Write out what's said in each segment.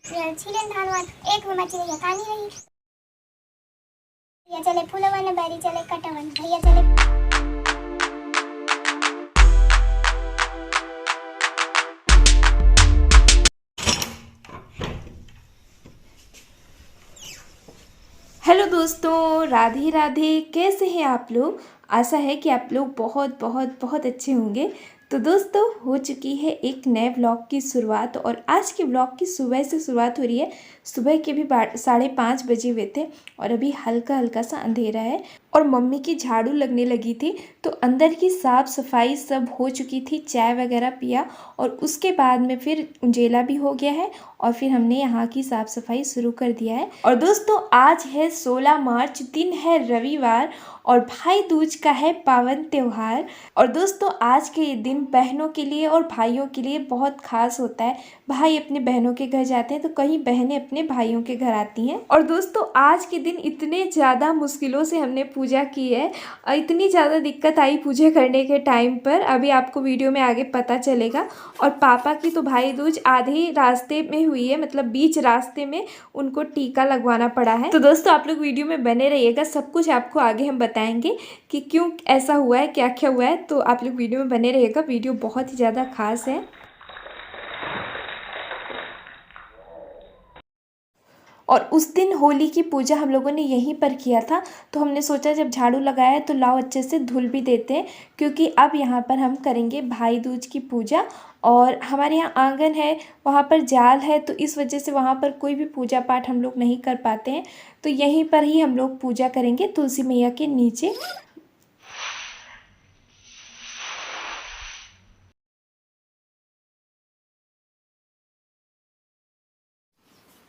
छिलन धान वान एक में मची रही कानी रही भैया चले फूलवन बैरी चले कटवन भैया चले। हेलो दोस्तों, राधे राधे। कैसे हैं आप लोग? आशा है कि आप लोग बहुत बहुत बहुत अच्छे होंगे। तो दोस्तों, हो चुकी है एक नए व्लॉग की शुरुआत और आज के व्लॉग की सुबह से शुरुआत हो रही है। सुबह के भी 5:30 बजे हुए थे और अभी हल्का हल्का सा अंधेरा है और मम्मी की झाड़ू लगने लगी थी तो अंदर की साफ़ सफाई सब हो चुकी थी। चाय वगैरह पिया और उसके बाद में फिर उंजेला भी हो गया है और फिर हमने यहाँ की साफ़ सफाई शुरू कर दिया है। और दोस्तों, आज है 16 मार्च, दिन है रविवार और भाई दूज का है पावन त्यौहार। और दोस्तों, आज के ये दिन बहनों के लिए और भाइयों के लिए बहुत खास होता है। भाई अपने बहनों के घर जाते हैं तो कहीं बहनें अपने भाइयों के घर आती हैं। और दोस्तों, आज के दिन इतने ज़्यादा मुश्किलों से हमने पूजा की है, इतनी ज़्यादा दिक्कत आई पूजा करने के टाइम पर, अभी आपको वीडियो में आगे पता चलेगा। और पापा की तो भाई दूज आधे रास्ते में हुई है, मतलब बीच रास्ते में उनको टीका लगवाना पड़ा है। तो दोस्तों, आप लोग वीडियो में बने रहिएगा, सब कुछ आपको आगे हम बताएंगे कि क्यों ऐसा हुआ है, क्या क्या हुआ है। तो आप लोग वीडियो में बने रहिएगा, वीडियो बहुत ही ज़्यादा खास है। और उस दिन होली की पूजा हम लोगों ने यहीं पर किया था तो हमने सोचा जब झाड़ू लगाया है तो लाओ अच्छे से धुल भी देते हैं, क्योंकि अब यहाँ पर हम करेंगे भाई दूज की पूजा। और हमारे यहाँ आंगन है, वहाँ पर जाल है, तो इस वजह से वहाँ पर कोई भी पूजा पाठ हम लोग नहीं कर पाते हैं। तो यहीं पर ही हम लोग पूजा करेंगे तुलसी मैया के नीचे।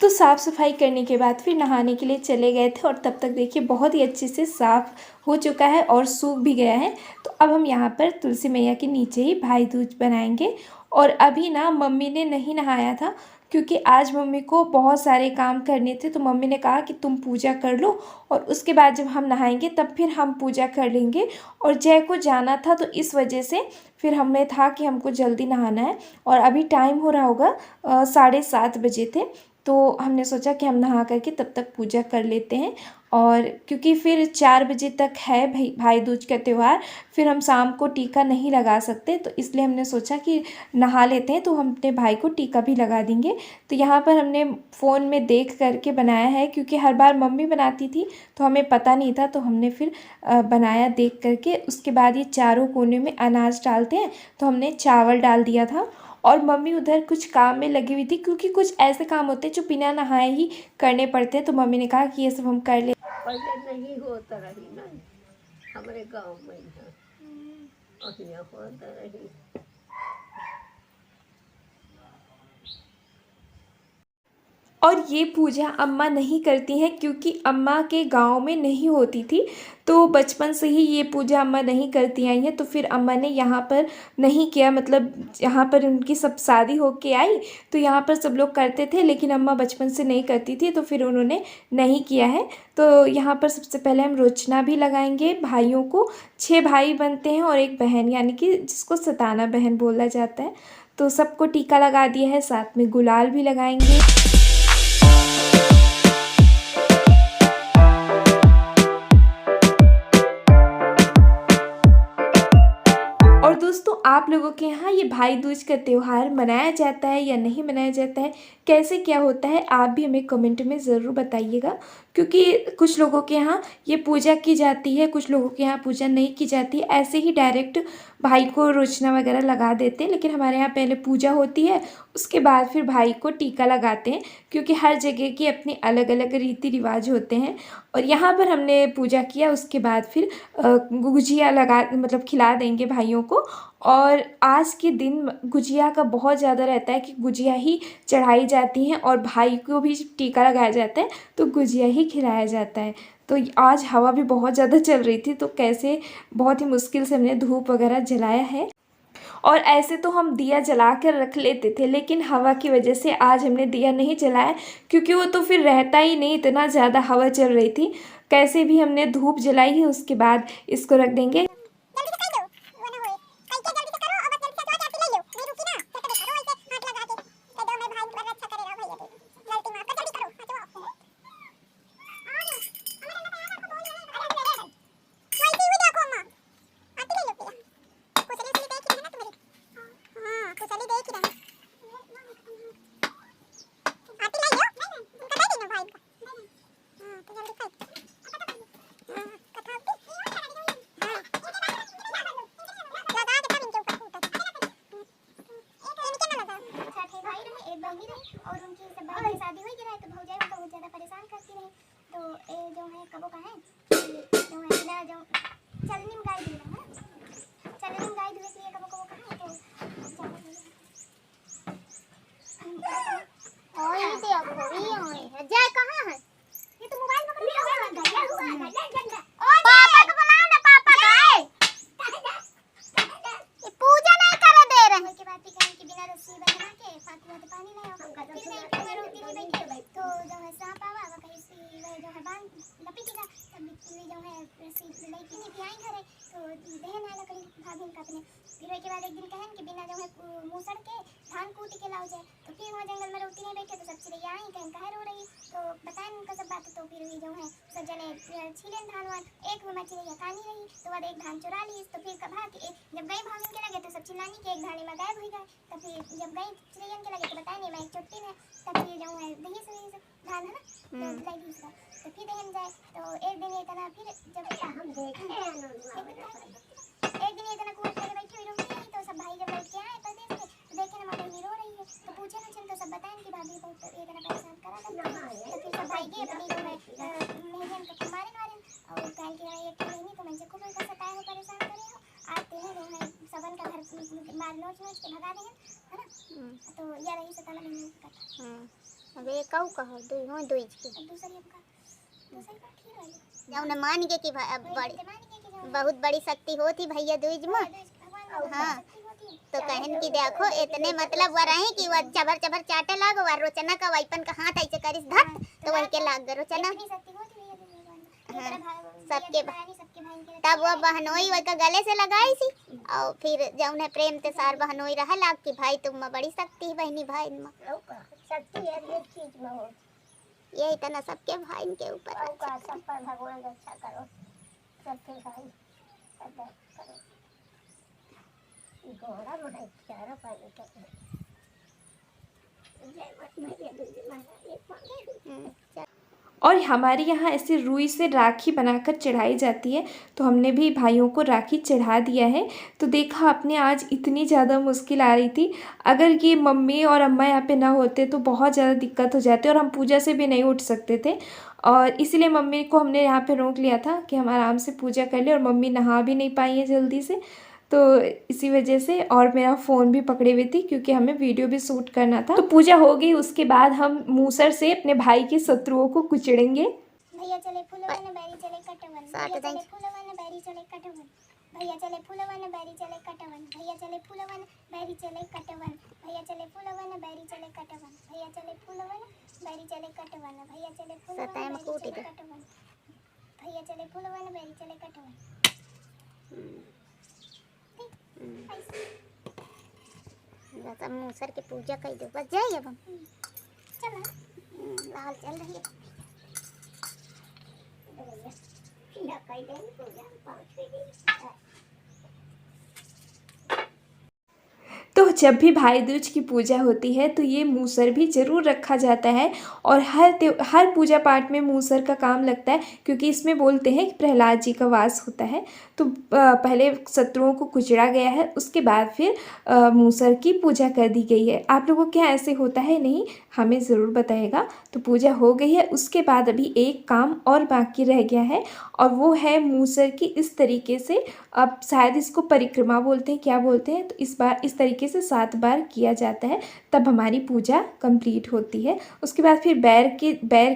तो साफ़ सफाई करने के बाद फिर नहाने के लिए चले गए थे और तब तक देखिए बहुत ही अच्छे से साफ़ हो चुका है और सूख भी गया है। तो अब हम यहाँ पर तुलसी मैया के नीचे ही भाई दूज बनाएंगे। और अभी ना मम्मी ने नहीं नहाया था क्योंकि आज मम्मी को बहुत सारे काम करने थे, तो मम्मी ने कहा कि तुम पूजा कर लो और उसके बाद जब हम नहाएंगे तब फिर हम पूजा कर लेंगे। और जय को जाना था तो इस वजह से फिर हमें था कि हमको जल्दी नहाना है। और अभी टाइम हो रहा होगा 7:30 बजे थे, तो हमने सोचा कि हम नहा करके तब तक पूजा कर लेते हैं। और क्योंकि फिर 4 बजे तक है भाई दूज का त्यौहार, फिर हम शाम को टीका नहीं लगा सकते, तो इसलिए हमने सोचा कि नहा लेते हैं तो हम अपने भाई को टीका भी लगा देंगे। तो यहाँ पर हमने फ़ोन में देख करके बनाया है, क्योंकि हर बार मम्मी बनाती थी तो हमें पता नहीं था, तो हमने फिर बनाया देख करके। उसके बाद ये चारों कोने में अनाज डालते हैं, तो हमने चावल डाल दिया था। और मम्मी उधर कुछ काम में लगी हुई थी, क्योंकि कुछ ऐसे काम होते हैं जो बिना नहाए ही करने पड़ते हैं, तो मम्मी ने कहा कि ये सब हम कर ले। पहले नहीं होता रही ना हमारे गांव में यहाँ होता रही। और ये पूजा अम्मा नहीं करती हैं क्योंकि अम्मा के गांव में नहीं होती थी, तो बचपन से ही ये पूजा अम्मा नहीं करती आई हैं। तो फिर अम्मा ने यहाँ पर नहीं किया, मतलब यहाँ पर उनकी सब शादी होके आई तो यहाँ पर सब लोग करते थे, लेकिन अम्मा बचपन से नहीं करती थी तो फिर उन्होंने नहीं किया है। तो यहाँ पर सबसे पहले हम रोचना भी लगाएंगे भाइयों को। 6 भाई बनते हैं और एक बहन, यानी कि जिसको सताना बहन बोला जाता है। तो सबको टीका लगा दिया है, साथ में गुलाल भी लगाएंगे। और दोस्तों, आप लोगों के यहाँ ये भाई दूज का त्यौहार मनाया जाता है या नहीं मनाया जाता है, कैसे क्या होता है, आप भी हमें कमेंट में ज़रूर बताइएगा। क्योंकि कुछ लोगों के यहाँ ये पूजा की जाती है, कुछ लोगों के यहाँ पूजा नहीं की जाती है, ऐसे ही डायरेक्ट भाई को रोचना वगैरह लगा देते हैं। लेकिन हमारे यहाँ पहले पूजा होती है, उसके बाद फिर भाई को टीका लगाते हैं, क्योंकि हर जगह की अपनी अलग अलग रीति रिवाज होते हैं। और यहाँ पर हमने पूजा किया, उसके बाद फिर गुजिया लगा, मतलब खिला देंगे भाइयों को। और आज के दिन गुजिया का बहुत ज़्यादा रहता है कि गुजिया ही चढ़ाई जाती हैं और भाई को भी टीका लगाया जाता है तो गुजिया ही खिलाया जाता है। तो आज हवा भी बहुत ज़्यादा चल रही थी, तो कैसे बहुत ही मुश्किल से हमने धूप वगैरह जलाया है। और ऐसे तो हम दिया जला कर रख लेते थे, लेकिन हवा की वजह से आज हमने दिया नहीं जलाया, क्योंकि वो तो फिर रहता ही नहीं, इतना ज़्यादा हवा चल रही थी। कैसे भी हमने धूप जलाई है, उसके बाद इसको रख देंगे। सब भाई की शादी हुई रहे तो भौजाई को बहुत ज़्यादा परेशान करती रही। तो ये जो है कबो का है जो है बिना जो चलनी में गाय धुला है, चलनी में गाय धुले के लिए कबो का है तो और ये देखो ये जय कहाँ है? ये तो मोबाइल पकड़ लिया हुआ है। पापा को बुलाओ ना, पापा का ये पूजा नहीं करे दे रहे। के बाद कहें कि बिना रस्सी बना के फातिमा तो पानी लाओ, फिर नहीं मैं रोती नहीं बैठी तो जो है सांप आवा वो कहीं से वह जो है बांध लपेटेगा, तब बिल्ली जो है रस्सी लेके नहीं आई घरे तो बहन आला करी भाभी का अपने। फिर के बाद एक दिन कहन कि बिना जो है मूसड़ के धान कूट के लाओ जाए, तो फिर वहाँ जंगल में रोटी नहीं बैठे तो सब चिड़िया आई कहन कहे रो रही तो बताएं उनका सब बात। तो फिर जो है सब जने छीलन धान वान एक में चिड़िया कानी रही तो बाद एक धान चुरा ली। तो फिर कहा कि जब गई भागन के लगे तो सब चिल्लानी कि एक धानी में गायब हो गए। तो फिर जब गई चिड़ियन के लगे तो बताए नहीं मैं एक चुट्टी में, तब फिर जो है दही से धान है ना तो लाई दूसरा तो फिर दहन जाए। तो एक दिन ये तना फिर जब हम देखे एक दिन ये तना कुआं पे बैठी हुई रोती रही तो सब भाई जब बैठ के आए परदेश से तो देखे ना मम्मी रो रही है तो पूछे ना चल तो सब बताएं कि भाभी बहुत ये तना परेशान करा था। तो फिर सब भाई गए अपनी जो है मेहमान को मारे और कह के एक महीने तो मुझे खूब का सताए हो परेशान करे हो आते हैं जो है सबन का घर मार नोच नोच के भगा देंगे है ना। तो या रही सताना महीने का अब ये कऊ कहो दुई हो दुई की दूसरी का ठीक वाली जौन मान के कि अब बड़ी मान के कि जो बहुत बड़ी शक्ति होती भैया दूज में। भगवान हाँ तो कहन की देखो इतने मतलब वो रहे कि वो चबर चबर चाटे लागो और रोचना का वाइपन का हाथ ऐसे करिस धत तो वही के लाग रोचना। इतनी शक्ति होती है हाँ, सबके सबके भाई के तब वो बहनोई वही का गले से लगाई सी और फिर जौन है प्रेम ते सार बहनोई रहा लाग कि भाई तुम में बड़ी शक्ति है बहनी भाई में शक्ति है एक चीज में हो ये इतना सबके भाई के ऊपर का सब पर भगवान रक्षा करो सबके भाई करो गोरा में चारा पानी का जय मत मैया दूज महाराज एक मांगे। और हमारे यहाँ ऐसे रुई से राखी बनाकर चढ़ाई जाती है तो हमने भी भाइयों को राखी चढ़ा दिया है। तो देखा आपने आज इतनी ज़्यादा मुश्किल आ रही थी, अगर ये मम्मी और अम्मा यहाँ पे ना होते तो बहुत ज़्यादा दिक्कत हो जाती और हम पूजा से भी नहीं उठ सकते थे। और इसलिए मम्मी को हमने यहाँ पे रोक लिया था कि हम आराम से पूजा कर ले, और मम्मी नहा भी नहीं पाई है जल्दी से तो इसी वजह से, और मेरा फ़ोन भी पकड़े हुए थी क्योंकि हमें वीडियो भी शूट करना था। तो पूजा हो गई, उसके बाद हम मूसर से अपने भाई के शत्रुओं को कुचलेंगे। भैया चले फूलवन बैरी चले कटवन, भैया चले फूलवन बैरी चले कटवन, भैया चले फूलवन बैरी चले कटवन, भैया चले फूलवन बैरी चले कटवन, भैया चले फूलवन बैरी चले कटवन, भैया चले फूलवन बैरी चले कटवन, भैया चले फूलवन सताए में कूटी दे कटवन, भैया चले फूलवन बैरी चले कटवन। सब मूसर के पूजा कर दो बस जाइए अब हम चल लाल चल रही है। ना कई दिन पूजा 5 दिन तो जब भी भाई दूज की पूजा होती है तो ये मूसर भी ज़रूर रखा जाता है, और हर पूजा पाठ में मूसर का काम लगता है क्योंकि इसमें बोलते हैं कि प्रहलाद जी का वास होता है। तो पहले शत्रुओं को कुचला गया है, उसके बाद फिर मूसर की पूजा कर दी गई है। आप लोगों के यहाँ ऐसे होता है नहीं, हमें ज़रूर बताइएगा। तो पूजा हो गई है, उसके बाद अभी एक काम और बाकी रह गया है और वो है मूसर की इस तरीके से, अब शायद इसको परिक्रमा बोलते हैं, क्या बोलते हैं, तो इस बार इस तरीके से 7 बार किया जाता है, तब हमारी पूजा कंप्लीट होती है। उसके बाद फिर बैर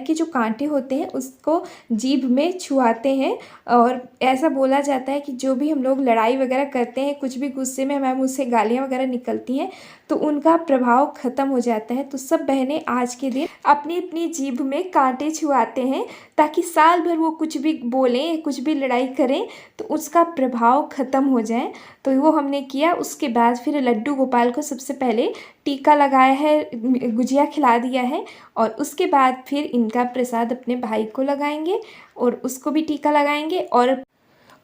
के जो कांटे होते हैं उसको जीभ में छुआते हैं, और ऐसा बोला जाता है कि जो भी हम लोग लड़ाई वगैरह करते हैं, कुछ भी गुस्से में हमारे मुँह से गालियाँ वगैरह निकलती हैं तो उनका प्रभाव ख़त्म हो जाता है। तो सब बहनें आज के दिन अपनी अपनी जीभ में कांटे छुआते हैं ताकि साल भर वो कुछ भी बोलें, कुछ भी लड़ाई करें तो उसका प्रभाव ख़त्म हो जाए। तो वो हमने किया। उसके बाद फिर लड्डू गोपाल को सबसे पहले टीका लगाया है, गुजिया खिला दिया है, और उसके बाद फिर इनका प्रसाद अपने भाई को लगाएंगे और उसको भी टीका लगाएंगे।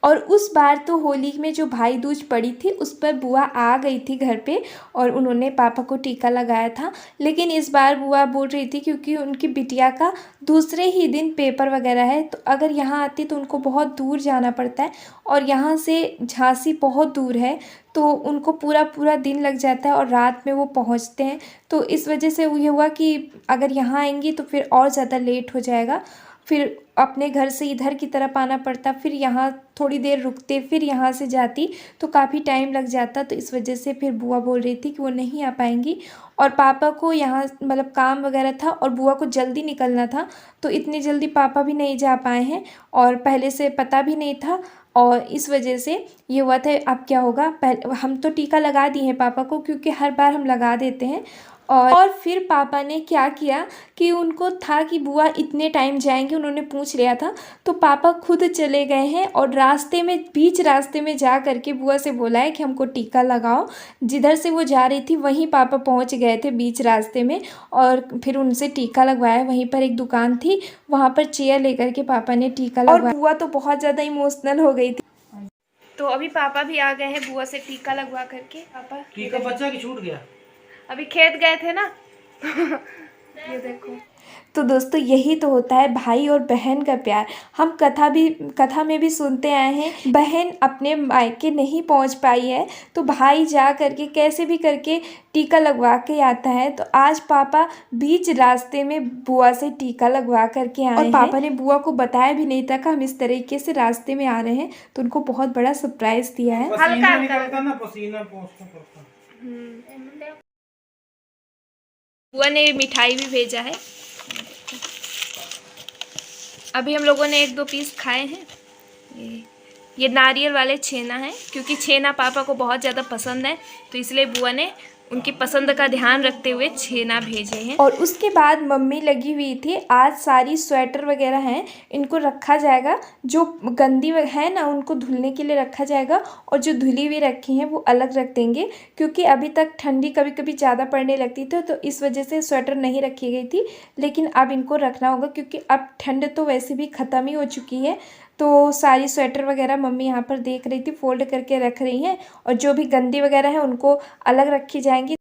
और उस बार तो होली में जो भाई दूज पड़ी थी उस पर बुआ आ गई थी घर पे और उन्होंने पापा को टीका लगाया था। लेकिन इस बार बुआ बोल रही थी क्योंकि उनकी बिटिया का दूसरे ही दिन पेपर वगैरह है, तो अगर यहाँ आती तो उनको बहुत दूर जाना पड़ता है और यहाँ से झांसी बहुत दूर है, तो उनको पूरा पूरा दिन लग जाता है और रात में वो पहुँचते हैं। तो इस वजह से ये हुआ कि अगर यहाँ आएंगी तो फिर और ज़्यादा लेट हो जाएगा, फिर अपने घर से इधर की तरफ आना पड़ता, फिर यहाँ थोड़ी देर रुकते, फिर यहाँ से जाती तो काफ़ी टाइम लग जाता। तो इस वजह से फिर बुआ बोल रही थी कि वो नहीं आ पाएंगी और पापा को यहाँ मतलब काम वगैरह था और बुआ को जल्दी निकलना था, तो इतनी जल्दी पापा भी नहीं जा पाए हैं और पहले से पता भी नहीं था और इस वजह से ये हुआ था। अब क्या होगा, पहले हम तो टीका लगा दिए हैं पापा को क्योंकि हर बार हम लगा देते हैं। और फिर पापा ने क्या किया कि उनको था कि बुआ इतने टाइम जाएंगे, उन्होंने पूछ लिया था, तो पापा खुद चले गए हैं और रास्ते में बीच रास्ते में जा करके बुआ से बोला है कि हमको टीका लगाओ। जिधर से वो जा रही थी वहीं पापा पहुंच गए थे बीच रास्ते में और फिर उनसे टीका लगवाया। वहीं पर एक दुकान थी, वहाँ पर चेयर लेकर के पापा ने टीका लगवाया और बुआ तो बहुत ज़्यादा इमोशनल हो गई थी। तो अभी पापा भी आ गए हैं बुआ से टीका लगवा करके। पापा टीका बच्चा की छूट गया, अभी खेत गए थे ना ये देखो। तो दोस्तों यही तो होता है भाई और बहन का प्यार। हम कथा में भी सुनते आए हैं, बहन अपने मायके नहीं पहुंच पाई है तो भाई जा करके कैसे भी करके टीका लगवा के आता है। तो आज पापा बीच रास्ते में बुआ से टीका लगवा करके आए और पापा ने बुआ को बताया भी नहीं था कि हम इस तरीके से रास्ते में आ रहे हैं, तो उनको बहुत बड़ा सरप्राइज दिया है। पसीना निकलता ना, पसीना पोंछना पड़ता। बुआ ने मिठाई भी भेजा है, अभी हम लोगों ने 1-2 पीस खाए हैं। ये नारियल वाले छेना है क्योंकि छेना पापा को बहुत ज़्यादा पसंद है, तो इसलिए बुआ ने उनकी पसंद का ध्यान रखते हुए छेना भेजे हैं। और उसके बाद मम्मी लगी हुई थी, आज सारी स्वेटर वगैरह हैं इनको रखा जाएगा, जो गंदी है ना उनको धुलने के लिए रखा जाएगा और जो धुली हुई रखी हैं वो अलग रख देंगे क्योंकि अभी तक ठंडी कभी कभी ज़्यादा पड़ने लगती थी तो इस वजह से स्वेटर नहीं रखी गई थी, लेकिन अब इनको रखना होगा क्योंकि अब ठंड तो वैसे भी ख़त्म ही हो चुकी है। तो सारी स्वेटर वगैरह मम्मी यहाँ पर देख रही थी, फोल्ड करके रख रही हैं और जो भी गंदी वगैरह है उनको अलग रखी जाएंगी।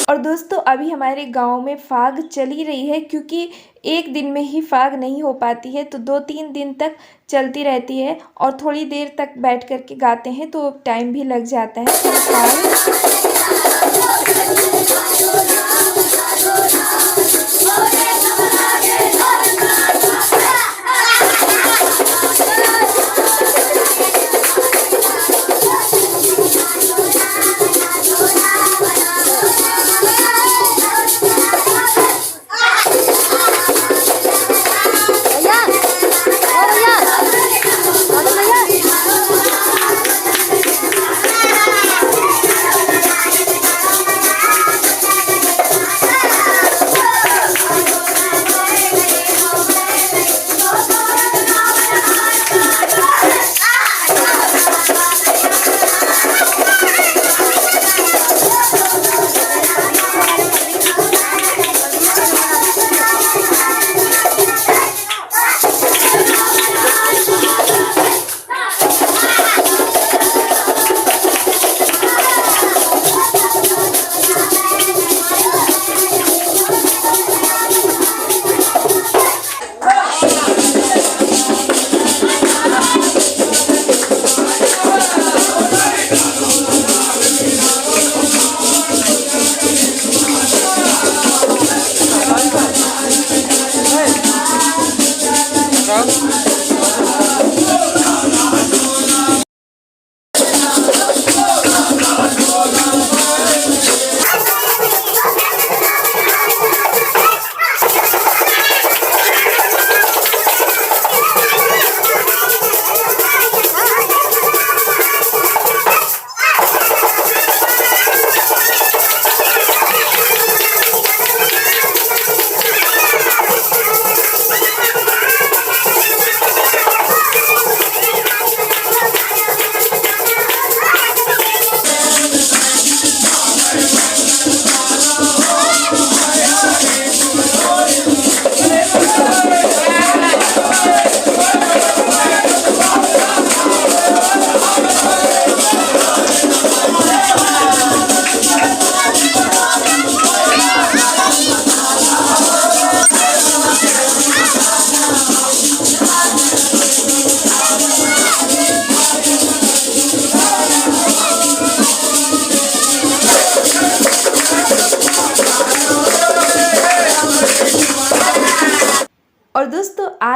और दोस्तों अभी हमारे गांव में फाग चली रही है क्योंकि एक दिन में ही फाग नहीं हो पाती है, तो 2-3 दिन तक चलती रहती है और थोड़ी देर तक बैठ कर के गाते हैं तो टाइम भी लग जाता है।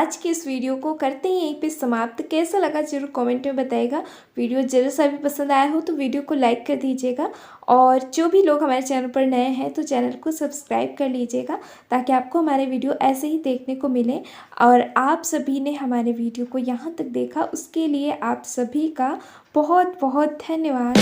आज की इस वीडियो को करते हैं यहीं पे समाप्त। कैसा लगा ज़रूर कमेंट में बताइएगा। वीडियो ज़रूर सा भी पसंद आया हो तो वीडियो को लाइक कर दीजिएगा, और जो भी लोग हमारे चैनल पर नए हैं तो चैनल को सब्सक्राइब कर लीजिएगा, ताकि आपको हमारे वीडियो ऐसे ही देखने को मिले। और आप सभी ने हमारे वीडियो को यहाँ तक देखा, उसके लिए आप सभी का बहुत बहुत धन्यवाद।